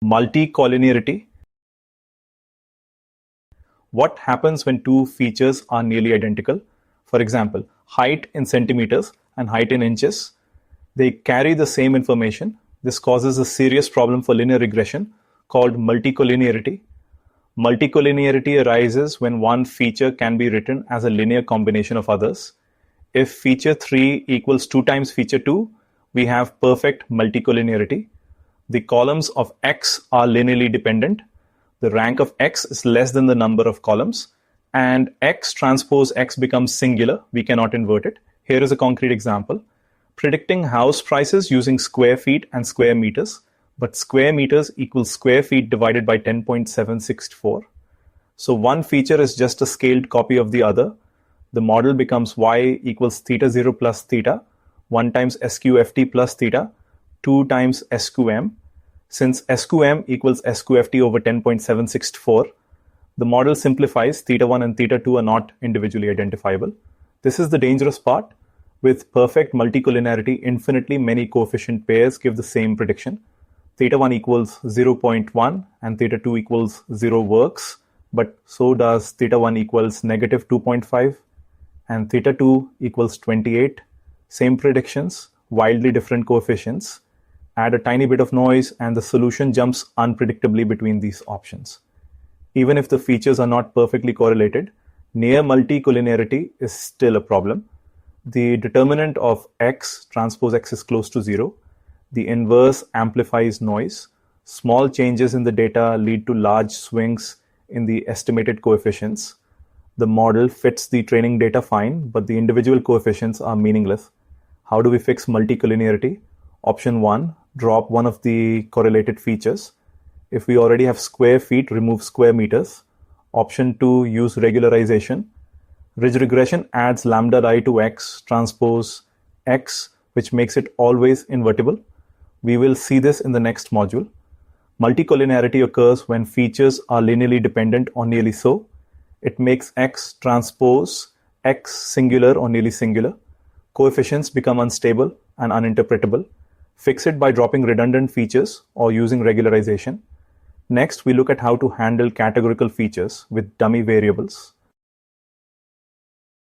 Multicollinearity. What happens when two features are nearly identical? For example, height in centimeters and height in inches. They carry the same information. This causes a serious problem for linear regression called multicollinearity. Multicollinearity arises when one feature can be written as a linear combination of others. If feature 3 equals 2 times feature 2, we have perfect multicollinearity. The columns of X are linearly dependent. The rank of X is less than the number of columns, and X transpose X becomes singular. We cannot invert it. Here is a concrete example. Predicting house prices using square feet and square meters, but square meters equals square feet divided by 10.764. So one feature is just a scaled copy of the other. The model becomes y equals theta 0 plus theta, 1 times SQFT plus theta, 2 times SQM. Since SQM equals SQFT over 10.764, the model simplifies. Theta 1 and theta 2 are not individually identifiable. This is the dangerous part. With perfect multicollinearity, infinitely many coefficient pairs give the same prediction. Theta 1 equals 0.1 and theta 2 equals 0 works, but so does theta 1 equals negative 2.5 and theta 2 equals 28. Same predictions, wildly different coefficients. Add a tiny bit of noise and the solution jumps unpredictably between these options. Even if the features are not perfectly correlated, near multicollinearity is still a problem. The determinant of X transpose X is close to 0. The inverse amplifies noise. Small changes in the data lead to large swings in the estimated coefficients. The model fits the training data fine, but the individual coefficients are meaningless. How do we fix multicollinearity? Option 1, drop one of the correlated features. If we already have square feet, remove square meters. Option 2, use regularization. Ridge regression adds lambda I to X transpose X, which makes it always invertible. We will see this in the next module. Multicollinearity occurs when features are linearly dependent or nearly so. It makes X transpose X singular or nearly singular. Coefficients become unstable and uninterpretable. Fix it by dropping redundant features or using regularization. Next, we look at how to handle categorical features with dummy variables.